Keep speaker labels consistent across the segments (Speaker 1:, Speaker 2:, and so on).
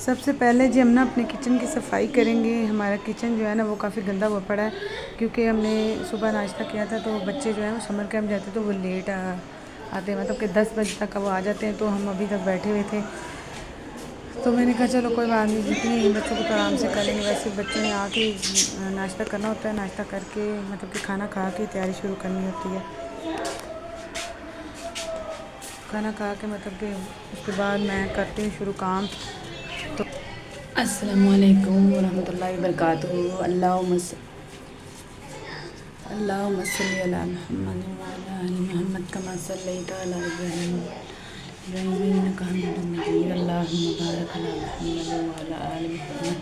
Speaker 1: सबसे पहले जी हम ना अपने किचन की सफाई करेंगे। हमारा किचन जो है ना वो काफ़ी गंदा हुआ पड़ा है, क्योंकि हमने सुबह नाश्ता किया था। तो बच्चे जो हैं वो समर कैंप जाते तो वो लेट आते, मतलब कि 10 बजे तक वो आ जाते हैं। तो हम अभी तक बैठे हुए थे, तो मैंने कहा चलो कोई बात नहीं, जितनी बच्चों को तो आराम से कर लेंगे। वैसे बच्चों ने आके नाश्ता करना होता है, नाश्ता करके मतलब कि खाना खा के तैयारी शुरू करनी होती है। खाना खा के मतलब कि उसके बाद मैं करती हूँ शुरू काम। तो अस्सलामुअलैकुम वरहमतुल्लाहि वबरकातुहू। अल्लाहुम्मा सल्ली अला मुहम्मद व अला आलि मुहम्मद कमा सल्लैता अला इब्राहीम इन्नका हमीदुम मजीद। अल्लाहुम्मा बारिक अला मुहम्मद व अला आलि मुहम्मद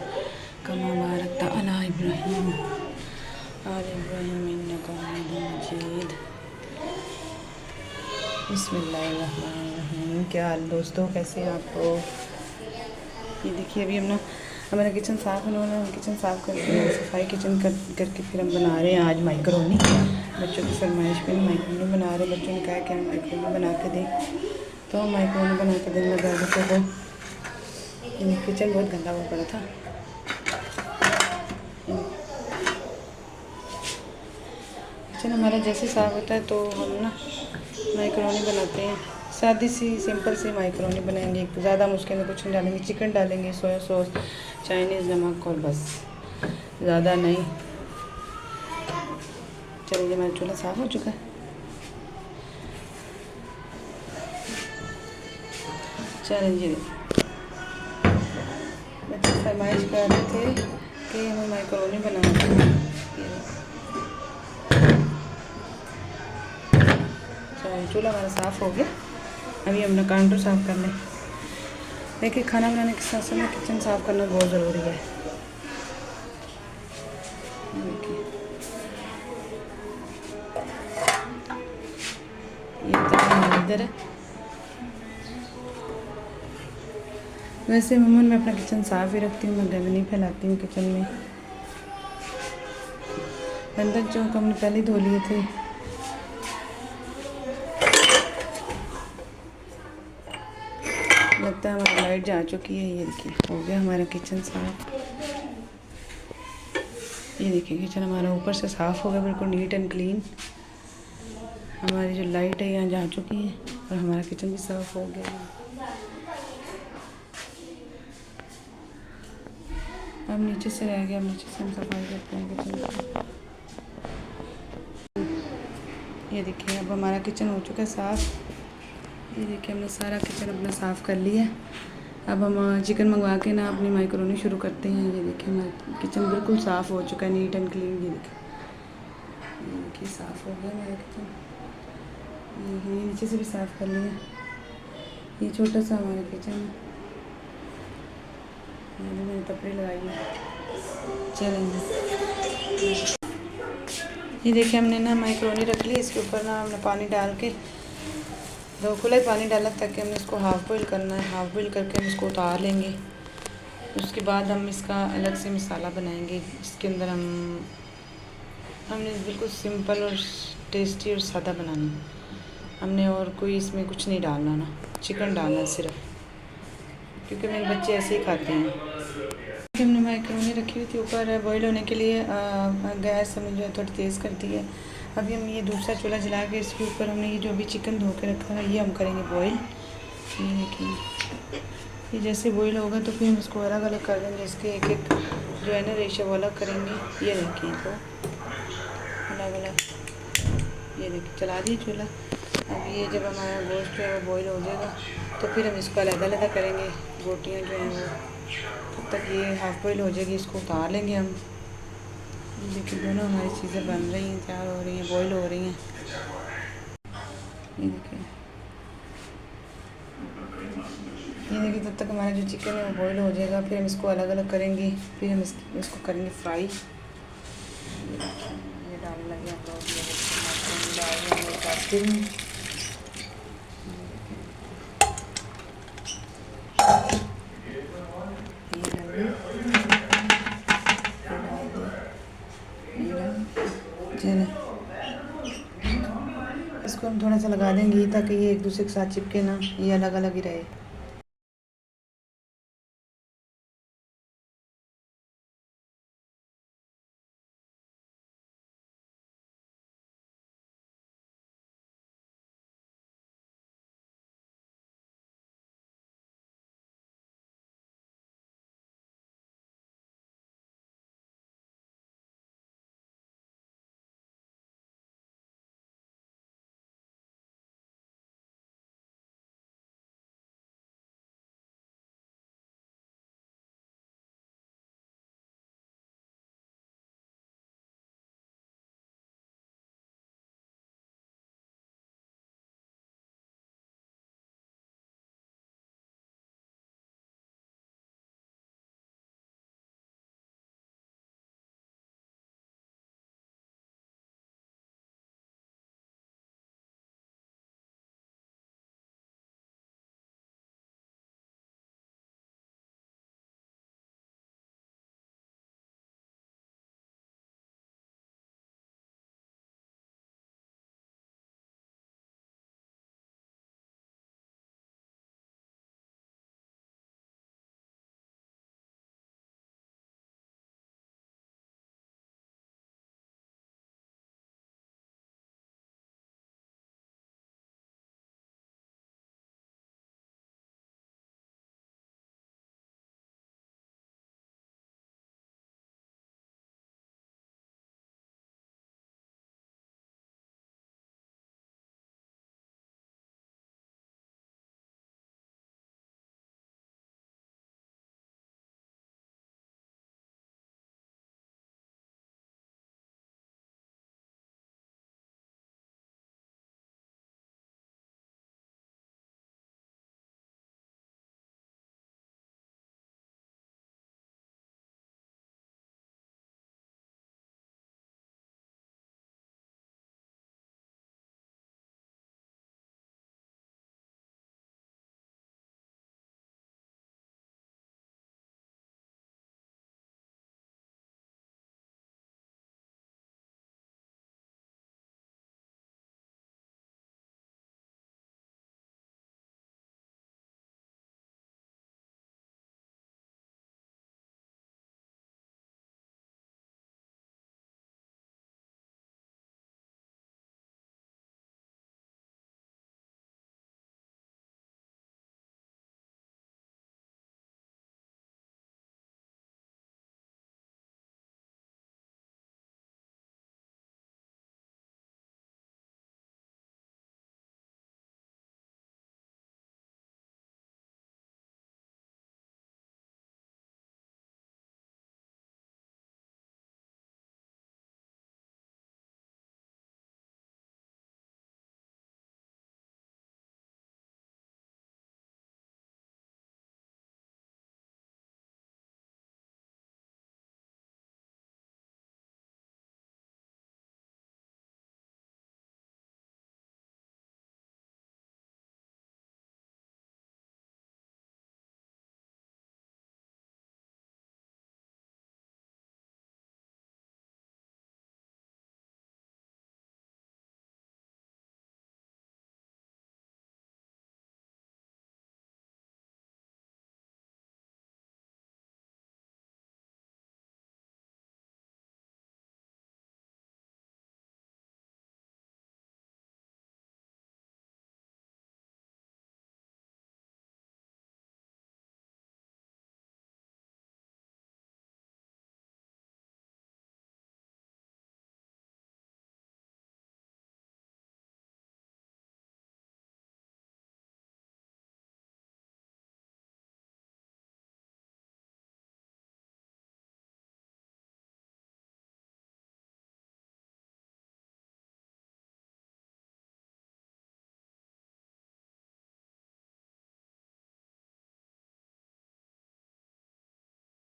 Speaker 1: कमा बारकता अला इब्राहीम इन्नका हमीदुम मजीद। बिस्मिल्लाहिर्रहमानिर्रहीम। क्या हाल दोस्तों, कैसे हैं आप लोग? ये देखिए अभी हम ना हमारा किचन साफ़ होने वाला है। हम किचन साफ़ करके सफाई किचन करके फिर हम बना रहे हैं आज माइक्रोनी। बच्चों की फरमाइश पे माइक्रोनी बना रहे हैं। बच्चों ने कहा कि हम माइक्रोनी बना के दें, तो हम माइक्रोनी बना के देने लगा बच्चों को। किचन बहुत गंदा हुआ पड़ा था। किचन हमारा जैसे साफ़ होता है तो हम ना माइक्रोनी बनाते हैं। सादी सी सिंपल सी माइक्रोनी बनाएंगे, ज़्यादा मुश्किल में कुछ नहीं डालेंगे। चिकन डालेंगे, सोया सॉस, चाइनीज़ नमक और बस, ज़्यादा नहीं। चलिए हमारा चूल्हा साफ़ हो चुका है। चलिए बच्चे फरमाइश कर रहे थे कि हमें माइक्रोनी बनाना है। चलिए चूल्हा हमारा साफ़ हो गया। अभी अपना काउंटर साफ़ कर लें। देखिए खाना बनाने के साथ साथ किचन साफ़ करना बहुत ज़रूरी है। देखिए ये तो इधर है। वैसे अमूमन मैं अपना किचन साफ़ ही रखती हूँ, मैं गंद नहीं फैलाती हूँ किचन में। बर्तन चौक हमने पहले धो लिए थे। लगता है हमारी लाइट जा चुकी है। ये देखिए हो गया हमारा किचन साफ़। ये देखिए किचन हमारा ऊपर से साफ़ हो गया, बिल्कुल नीट एंड क्लीन। हमारी जो लाइट है यहाँ जा चुकी है और हमारा किचन भी साफ़ हो गया है। अब नीचे से रह गया, नीचे से हम सफाई करते हैं किचन की। ये देखिए अब हमारा किचन हो चुका है साफ़। ये देखिए हमने सारा किचन अपना साफ़ कर लिया। अब हम चिकन मंगवा के ना अपनी माइक्रोनी शुरू करते हैं। ये देखिए हमारा किचन बिल्कुल साफ़ हो चुका है, नीट एंड क्लीन। ये देखिए साफ़ हो गया हमारा किचन। ये नीचे से भी साफ़ कर लिया। ये छोटा सा हमारा किचन है। मैंने कपड़े लगाई है। चलेंगे। ये देखिए हमने ना माइक्रोनी रख ली। इसके ऊपर ना हमने पानी डाल के, दो खुला ही पानी डाला ताकि हमने इसको हाफ़ बॉईल करना है। हाफ़ बॉईल करके हम इसको उतार लेंगे। उसके बाद हम इसका अलग से मसाला बनाएंगे, जिसके अंदर हमने बिल्कुल सिंपल और टेस्टी और सादा बनाना। हमने और कोई इसमें कुछ नहीं डालना ना, चिकन डालना सिर्फ, क्योंकि मेरे बच्चे ऐसे ही खाते हैं। हमने माइक्रोनी रखी हुई थी ऊपर बॉईल होने के लिए। गैस हमने जो है थोड़ी तेज़ कर दी है। अभी हम ये दूसरा चूल्हा जला के इसके ऊपर हमने ये जो भी चिकन धो के रखा है ये हम करेंगे बॉईल। ये देखिए ये जैसे बॉईल होगा तो फिर हम इसको अलग अलग कर देंगे। इसके एक एक जो है ना रेशो वो अलग करेंगे। ये देखिए तो अलग अलग। ये देखिए चला दिए चूल्हा। अब ये जब हमारा गोश्त जो है वो बॉईल हो जाएगा तो फिर हम इसको अलग अलग करेंगे। बोटियाँ जो हैं वो, तब तक ये हाफ़ बॉईल हो जाएगी, इसको उतार लेंगे हम। देखिए दोनों हमारी चीज़ें बन रही हैं, तैयार हो रही हैं, बॉईल हो रही हैं। ये देखिए तब तक हमारा जो चिकन है वो बॉईल हो जाएगा। फिर हम इसको अलग अलग करेंगे। फिर हम इसको करेंगे फ्राई। ये डालने लगे हम लोग। ये डाल रहे हैं। चलो इसको हम थोड़ा सा लगा देंगे ताकि ये एक दूसरे के साथ चिपके ना, ये अलग अलग ही रहे।